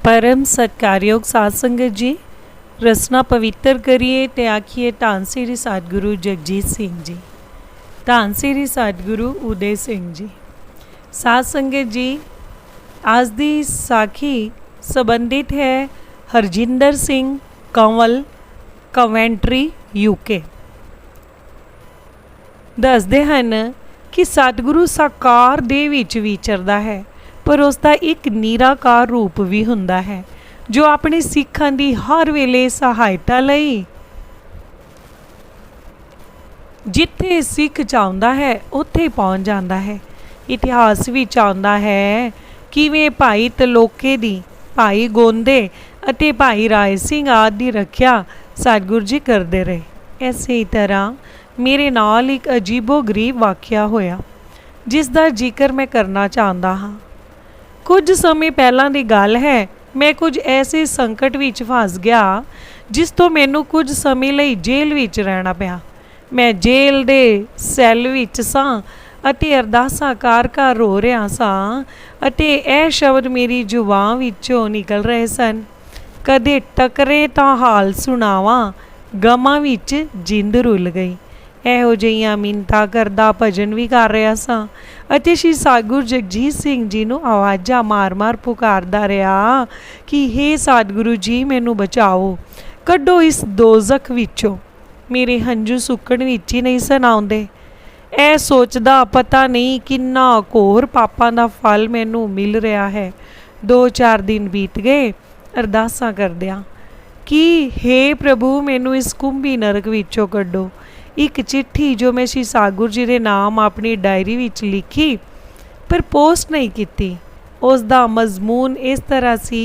परम सत्कारयोग साध संगत जी, रसना पवित्र करिए ते आखिए धन श्री सतगुरु जगजीत सिंह जी, धन श्री सतगुरु उदय सिंह जी। साध संगत जी, आज दी साखी संबंधित है हरजिंदर सिंह कंवल, कवेंट्री, यूके। दसदे हन कि सतगुरु साकार देह विच विचरदा है, पर उसका एक निराकार रूप भी हुंदा है जो अपने सिखां दी हर वेले सहायता लई जिथे सिख चाहुंदा है उत्थे पहुंच जांदा है। इतिहास विच आउंदा है किवें भाई तलोके दी, भाई गोंदे अते भाई राय सिंह आदि दी रखिया सतगुरु जी करदे रहे। इसे ही तरह मेरे नाल एक अजीबो गरीब वाक़या होया जिस दा जिक्र मैं करना चाहता हाँ। कुछ समय पहलां दी गल है, मैं कुछ ऐसे संकट विच फस गया जिस तो मैनू कुछ समय लई जेल विच रहना पिया। मैं जेल दे सैल विच सां अते अरदासां कर कर रो रहा सां अते यह शब्द मेरी जुबान विचों निकल रहे सन, कदे टकरे तां हाल सुनावां, गमां विच जिंद रुल गई। ਇਹੋ ਜਿਹੀਆਂ ਮਿੰਨਤਾਂ करदा भजन भी कर रहा सां ਅਤੇ श्री सतगुरु जगजीत सिंह जी ਨੂੰ आवाज़ां मार-मार पुकारदा रहा कि हे सतगुरु जी मैनू बचाओ, कड्डो इस दोज़ख विचों। मेरे हंझू सुੱਕਣ विच ही नहीं सन आउंदे। ਇਹ सोचदा पता नहीं किन्ना घोर पापां दा फल मैनू मिल रहा है। 2-4 दिन बीत गए अरदासां करदिआं कि हे प्रभु मैनू इस कुंभी नरक विचों कड्डो। एक चिट्ठी जो मैं श्री सतगुरु जी के नाम अपनी डायरी विच लिखी पर पोस्ट नहीं की, उसका मजमून इस तरह सी,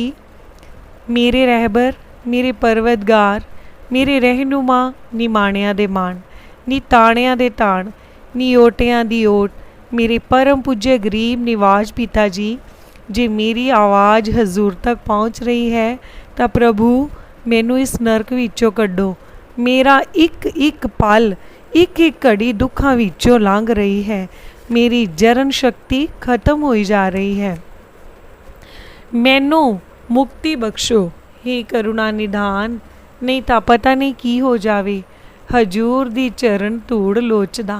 मेरे रहबर, मेरे परवतगार, मेरे रहनुमा, नी माणिया दे मान, नी ताणिया दे ताण, नी ओटिया दी ओट, मेरे परम पूज्य गरीब निवाज पिता जी, जे मेरी आवाज़ हजूर तक पहुँच रही है तो प्रभु मैनू इस नरक विचों कड्डो। मेरा एक एक पल, एक एक घड़ी दुखों विचों लंघ रही है, मेरी जरन शक्ति खत्म होई जा रही है। मैनू मुक्ति बख्शो हे करुणा निधान, नहीं तो पता नहीं की हो जावे। हजूर दी चरण धूड़ लोचदा।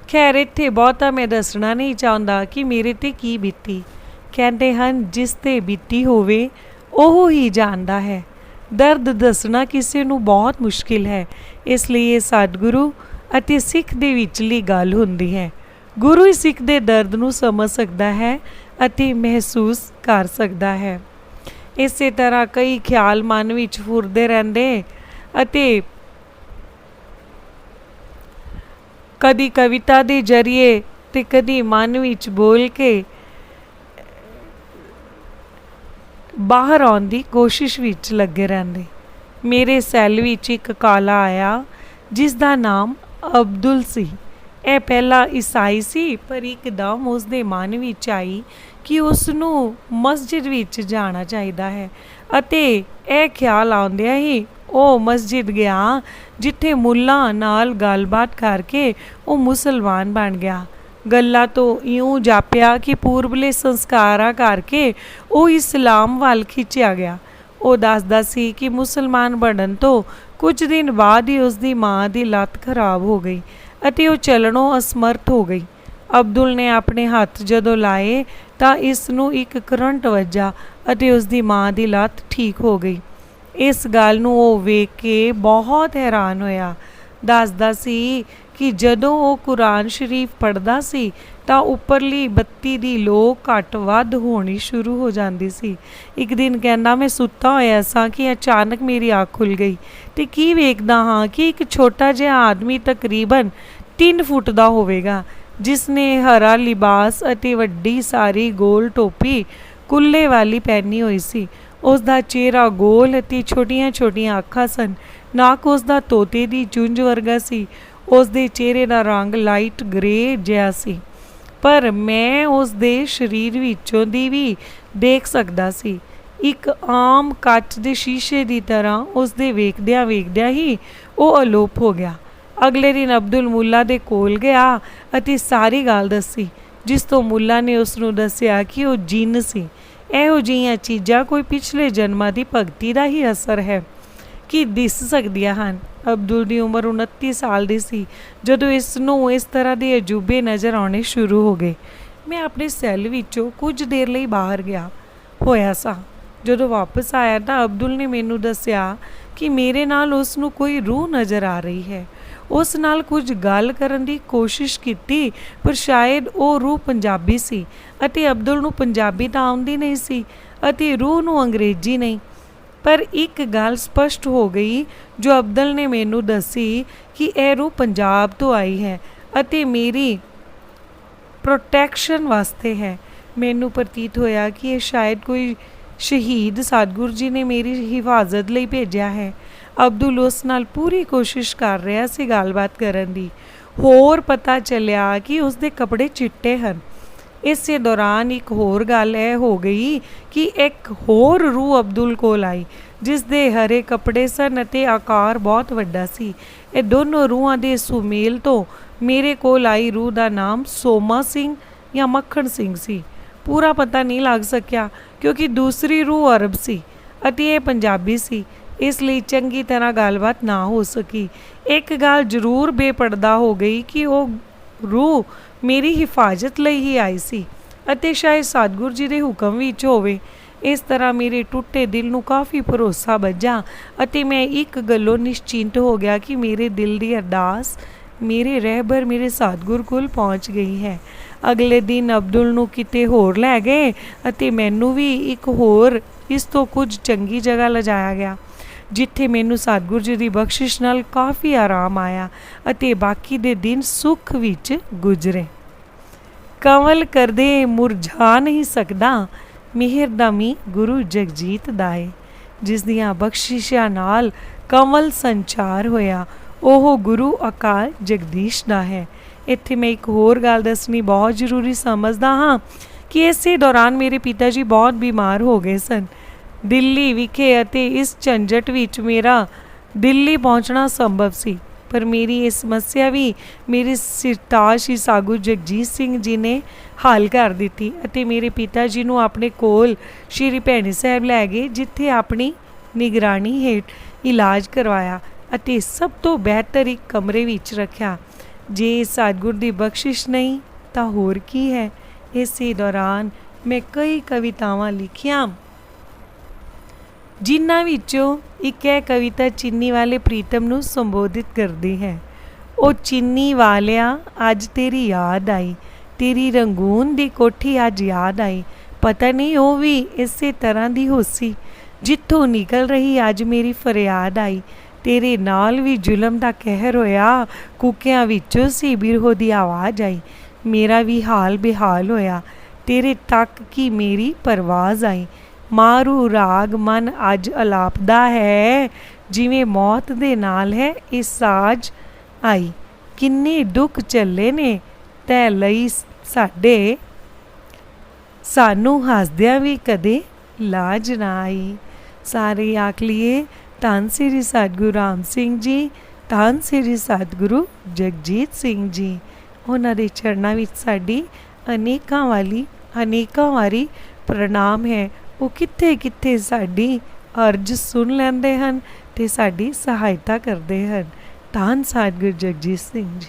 खैर इत्थे बहुता मैं दसना नहीं चाहता कि मेरे ते की बीती। कहते हैं जिस ते बीती होवे ओह ही जानता है। दर्द दसना किसी नू बहुत मुश्किल है, इसलिए सतगुरु अते सिख दे विचली गल हुंदी है। गुरु ही सिख दे दर्द नू समझ सकता है अते महसूस कर सकता है। इस तरह कई ख्याल मन विच फुरदे रहिंदे अते कदी कविता दे जरिए ते कदी मन विच बोल के बाहर आउण दी कोशिश विच लगे रहंदे। मेरे सैल विच एक काला आया जिसदा नाम अब्दुल सी। यह पहला ईसाई सी, पर एकदम उसदे मन विच आई कि उसनू मस्जिद विच जाना चाहिदा है अते यह ख्याल आउंदिया ही ਉਹ मस्जिद गया जिथे मुल्ला नाल गलबात करके वो मुसलमान बन गया। गल्लां तो यूं जापिया कि पूर्वले संस्कारां करके वो इस्लाम वाल खिंचिया गया। वो दसदा सी कि मुसलमान बनन तो कुछ दिन बाद ही उसकी माँ की लत्त खराब हो गई अते वो चलणों असमर्थ हो गई। अब्दुल ने अपने हथ जदों लाए तो इसनूं एक करंट वजा अते उसकी माँ की लत्त ठीक हो गई। इस गल नूं वो वेख के बहुत हैरान होया। दसदा सी कि जदों वो कुरान शरीफ पढ़दा सी तां उपरली बत्ती दी लो घट वध होनी शुरू हो जाती सी। एक दिन कहंदा मैं सुत्ता होया सां कि अचानक मेरी अख खुल गई ते की वेखदा हाँ कि एक छोटा जिहा आदमी तकरीबन 3 फुट दा होवेगा, जिसने हरा लिबास अते वड्डी सारी गोल टोपी कुल्ले वाली पहनी हुई सी। उसका चेहरा गोल अते छोटियां छोटियां अखां सन। नक उसका तोते दी चुंझ वर्गा सी। उसके चेहरे का रंग लाइट ग्रे जिहा सी, पर मैं उसके शरीर विचों दी भी देख सकदा सी। एक आम कच दे शीशे की तरह उसके वेखदियां वेखदियां ही वो अलोप हो गया। अगले दिन अब्दुल मुल्ला दे कोल गया अते सारी गल दसी। ਜਿਸ ਤੋਂ ਮੁੱਲਾ ਨੇ ਉਸ ਨੂੰ ਦੱਸਿਆ ਕਿ ਉਹ ਜਿੰਨ ਸੀ। ਇਹੋ ਜਿਹੀਆਂ ਚੀਜ਼ਾਂ ਕੋਈ ਪਿਛਲੇ ਜਨਮਾਂ ਦੀ ਭਗਤੀ ਦਾ ਹੀ ਅਸਰ ਹੈ ਕਿ ਦਿਸ ਸਕਦੀਆਂ ਹਨ। ਅਬਦੁਲ ਦੀ ਉਮਰ 29 ਸਾਲ ਦੀ ਸੀ ਜਦੋਂ ਇਸ ਨੂੰ ਇਸ ਤਰ੍ਹਾਂ ਦੇ ਅਜੂਬੇ ਨਜ਼ਰ ਆਉਣੇ ਸ਼ੁਰੂ ਹੋ ਗਏ। ਮੈਂ ਆਪਣੇ ਸੈੱਲ ਵਿੱਚੋਂ ਕੁਝ ਦੇਰ ਲਈ ਬਾਹਰ ਗਿਆ ਹੋਇਆ ਸਾਂ। ਜਦੋਂ ਵਾਪਸ ਆਇਆ ਤਾਂ ਅਬਦੁਲ ਨੇ ਮੈਨੂੰ ਦੱਸਿਆ ਕਿ ਮੇਰੇ ਨਾਲ ਉਸ ਨੂੰ ਕੋਈ ਰੂਹ ਨਜ਼ਰ ਆ ਰਹੀ ਹੈ। ਉਸ ਨਾਲ ਕੁਝ ਗੱਲ ਕਰਨ ਦੀ ਕੋਸ਼ਿਸ਼ ਕੀਤੀ, ਪਰ ਸ਼ਾਇਦ ਉਹ ਰੂਹ ਪੰਜਾਬੀ ਸੀ ਅਤੇ ਅਬਦੁਲ ਨੂੰ ਪੰਜਾਬੀ ਤਾਂ ਆਉਂਦੀ ਨਹੀਂ ਸੀ ਅਤੇ ਰੂਹ ਨੂੰ ਅੰਗਰੇਜ਼ੀ ਨਹੀਂ। ਪਰ ਇੱਕ ਗੱਲ ਸਪਸ਼ਟ ਹੋ ਗਈ ਜੋ ਅਬਦੁਲ ਨੇ ਮੈਨੂੰ ਦੱਸੀ ਕਿ ਇਹ ਰੂਹ ਪੰਜਾਬ ਤੋਂ ਆਈ ਹੈ ਅਤੇ ਮੇਰੀ ਪ੍ਰੋਟੈਕਸ਼ਨ ਵਾਸਤੇ ਹੈ। ਮੈਨੂੰ ਪ੍ਰਤੀਤ ਹੋਇਆ ਕਿ ਇਹ ਸ਼ਾਇਦ ਕੋਈ ਸ਼ਹੀਦ ਸਤਿਗੁਰੂ ਜੀ ਨੇ ਮੇਰੀ ਹਿਫਾਜ਼ਤ ਲਈ ਭੇਜਿਆ ਹੈ। ਅਬਦੁਲ ਉਸ ਨਾਲ ਪੂਰੀ ਕੋਸ਼ਿਸ਼ ਕਰ ਰਿਹਾ ਸੀ ਗੱਲਬਾਤ ਕਰਨ ਦੀ। ਹੋਰ ਪਤਾ ਚੱਲਿਆ ਕਿ ਉਸ ਦੇ ਕੱਪੜੇ ਚਿੱਟੇ ਹਨ। ਇਸੇ ਦੌਰਾਨ ਇੱਕ ਹੋਰ ਗੱਲ ਇਹ ਹੋ ਗਈ ਕਿ ਇੱਕ ਹੋਰ ਰੂਹ ਅਬਦੁਲ ਕੋਲ ਆਈ ਜਿਸ ਦੇ ਹਰੇ ਕੱਪੜੇ ਸਨ ਅਤੇ ਆਕਾਰ ਬਹੁਤ ਵੱਡਾ ਸੀ। ਇਹ ਦੋਨੋਂ ਰੂਹਾਂ ਦੇ ਸੁਮੇਲ ਤੋਂ ਮੇਰੇ ਕੋਲ ਆਈ ਰੂਹ ਦਾ ਨਾਮ ਸੋਮਾ ਸਿੰਘ ਜਾਂ ਮੱਖਣ ਸਿੰਘ ਸੀ। ਪੂਰਾ ਪਤਾ ਨਹੀਂ ਲੱਗ ਸਕਿਆ ਕਿਉਂਕਿ ਦੂਸਰੀ ਰੂਹ ਅਰਬ ਸੀ ਅਤੇ ਇਹ ਪੰਜਾਬੀ ਸੀ, ਇਸ ਲਈ ਚੰਗੀ ਤਰ੍ਹਾਂ ਗੱਲਬਾਤ ਨਾ ਹੋ ਸਕੀ। ਇੱਕ ਗੱਲ ਜ਼ਰੂਰ ਬੇਪਰਦਾ ਹੋ ਗਈ ਕਿ ਉਹ ਰੂਹ ਮੇਰੀ ਹਿਫਾਜ਼ਤ ਲਈ ਹੀ ਆਈ ਸੀ ਅਤੇ ਸ਼ਾਇਦ ਸਤਿਗੁਰੂ ਜੀ ਦੇ ਹੁਕਮ ਵਿੱਚ ਹੋਵੇ। ਇਸ ਤਰ੍ਹਾਂ ਮੇਰੇ ਟੁੱਟੇ ਦਿਲ ਨੂੰ ਕਾਫੀ ਭਰੋਸਾ ਬੱਝਾ ਅਤੇ ਮੈਂ ਇੱਕ ਗੱਲੋਂ ਨਿਸ਼ਚਿੰਤ ਹੋ ਗਿਆ ਕਿ ਮੇਰੇ ਦਿਲ ਦੀ ਅਰਦਾਸ ਮੇਰੇ ਰਹਿਬਰ ਮੇਰੇ ਸਤਿਗੁਰੂ ਕੋਲ ਪਹੁੰਚ ਗਈ ਹੈ। ਅਗਲੇ ਦਿਨ ਅਬਦੁਲ ਨੂੰ ਕਿਤੇ ਹੋਰ ਲੈ ਗਏ ਅਤੇ ਮੈਨੂੰ ਵੀ ਇੱਕ ਹੋਰ ਇਸ ਤੋਂ ਕੁਝ ਚੰਗੀ ਜਗ੍ਹਾ ਲਿਜਾਇਆ ਗਿਆ ਜਿੱਥੇ ਮੈਨੂੰ ਸਤਿਗੁਰੂ ਜੀ ਦੀ ਬਖਸ਼ਿਸ਼ ਨਾਲ ਕਾਫੀ ਆਰਾਮ ਆਇਆ ਅਤੇ ਬਾਕੀ ਦੇ ਦਿਨ ਸੁੱਖ ਵਿੱਚ ਗੁਜ਼ਰੇ। ਕੰਵਲ ਕਰਦੇ ਮੁਰਝਾ ਨਹੀਂ ਸਕਦਾ, ਮਿਹਰ ਦਾ ਮੀਂਹ ਗੁਰੂ ਜਗਜੀਤ ਦਾ ਏ। ਜਿਸ ਦੀਆਂ ਬਖਸ਼ਿਸ਼ਾਂ ਨਾਲ ਕੰਵਲ ਸੰਚਾਰ ਹੋਇਆ ਉਹ ਗੁਰੂ ਅਕਾਲ ਜਗਦੀਸ਼ ਦਾ ਹੈ। ਇੱਥੇ ਮੈਂ ਇੱਕ ਹੋਰ ਗੱਲ ਦੱਸਣੀ ਬਹੁਤ ਜ਼ਰੂਰੀ ਸਮਝਦਾ ਹਾਂ ਕਿ ਇਸੇ ਦੌਰਾਨ ਮੇਰੇ ਪਿਤਾ ਜੀ ਬਹੁਤ ਬਿਮਾਰ ਹੋ ਗਏ ਸਨ ਦਿੱਲੀ ਵਿਖੇ ਅਤੇ ਇਸ ਝੰਜਟ ਵਿੱਚ ਮੇਰਾ ਦਿੱਲੀ ਪਹੁੰਚਣਾ ਸੰਭਵ ਸੀ। ਪਰ ਮੇਰੀ ਇਹ ਸਮੱਸਿਆ ਵੀ ਮੇਰੇ ਸਿਰਤਾਜ ਸ਼੍ਰੀ ਸਾਗੂ ਜਗਜੀਤ ਸਿੰਘ ਜੀ ਨੇ ਹੱਲ ਕਰ ਦਿੱਤੀ ਅਤੇ ਮੇਰੇ ਪਿਤਾ ਜੀ ਨੂੰ ਆਪਣੇ ਕੋਲ ਸ਼੍ਰੀ ਭੈਣੀ ਸਾਹਿਬ ਲੈ ਗਏ ਜਿੱਥੇ ਆਪਣੀ ਨਿਗਰਾਨੀ ਹੇਠ ਇਲਾਜ ਕਰਵਾਇਆ ਅਤੇ ਸਭ ਤੋਂ ਬਿਹਤਰ ਇੱਕ ਕਮਰੇ ਵਿੱਚ ਰੱਖਿਆ। ਜੇ ਸਤਿਗੁਰ ਦੀ ਬਖਸ਼ਿਸ਼ ਨਹੀਂ ਤਾਂ ਹੋਰ ਕੀ ਹੈ। ਇਸੇ ਦੌਰਾਨ ਮੈਂ ਕਈ ਕਵਿਤਾਵਾਂ ਲਿਖੀਆਂ ਜਿਨ੍ਹਾਂ ਵਿੱਚੋਂ ਇੱਕ ਇਹ ਕਵਿਤਾ ਚੀਨੀ ਵਾਲੇ ਪ੍ਰੀਤਮ ਨੂੰ ਸੰਬੋਧਿਤ ਕਰਦੀ ਹੈ। ਉਹ ਚੀਨੀ ਵਾਲਿਆ ਅੱਜ ਤੇਰੀ ਯਾਦ ਆਈ, ਤੇਰੀ ਰੰਗੂਨ ਦੀ ਕੋਠੀ ਅੱਜ ਯਾਦ ਆਈ। ਪਤਾ ਨਹੀਂ ਉਹ ਵੀ ਇਸੇ ਤਰ੍ਹਾਂ ਦੀ ਹੋਸੀ ਜਿੱਥੋਂ ਨਿਕਲ ਰਹੀ ਅੱਜ ਮੇਰੀ ਫਰਿਆਦ ਆਈ। ਤੇਰੇ ਨਾਲ ਵੀ ਜ਼ੁਲਮ ਦਾ ਕਹਿਰ ਹੋਇਆ, ਕੂਕਿਆਂ ਵਿੱਚੋਂ ਸੀ ਬਿਰਹੋ ਦੀ ਆਵਾਜ਼ ਆਈ। ਮੇਰਾ ਵੀ ਹਾਲ ਬੇਹਾਲ ਹੋਇਆ, ਤੇਰੇ ਤੱਕ ਕੀ ਮੇਰੀ ਪਰਵਾਜ਼ ਆਈ। ਮਾਰੂ ਰਾਗ ਮਨ ਅੱਜ ਅਲਾਪਦਾ ਹੈ, ਜਿਵੇਂ ਮੌਤ ਦੇ ਨਾਲ ਹੈ ਇਹ ਸਾਜ ਆਈ। ਕਿੰਨੇ ਦੁੱਖ ਚੱਲੇ ਨੇ ਤੈ ਲਈ ਸਾਡੇ, ਸਾਨੂੰ ਹੱਸਦਿਆਂ ਵੀ ਕਦੇ ਲਾਜ ਨਾ ਆਈ। ਸਾਰੇ ਆਖ ਲਈਏ ਧੰਨ ਸ੍ਰੀ ਸਤਿਗੁਰੂ ਰਾਮ ਸਿੰਘ ਜੀ, ਧੰਨ ਸ੍ਰੀ ਸਤਿਗੁਰੂ ਜਗਜੀਤ ਸਿੰਘ ਜੀ। ਉਹਨਾਂ ਦੇ ਚਰਨਾਂ ਵਿੱਚ ਸਾਡੀ ਅਨੇਕਾਂ ਵਾਰੀ ਪ੍ਰਣਾਮ ਹੈ। ਉਹ ਕਿੱਥੇ ਕਿੱਥੇ ਸਾਡੀ ਅਰਜ਼ ਸੁਣ ਲੈਂਦੇ ਹਨ ਤੇ ਸਾਡੀ ਸਹਾਇਤਾ ਕਰਦੇ ਹਨ। ਧੰਨ ਸਤਿਗੁਰੂ ਜਗਜੀਤ ਸਿੰਘ ਜੀ।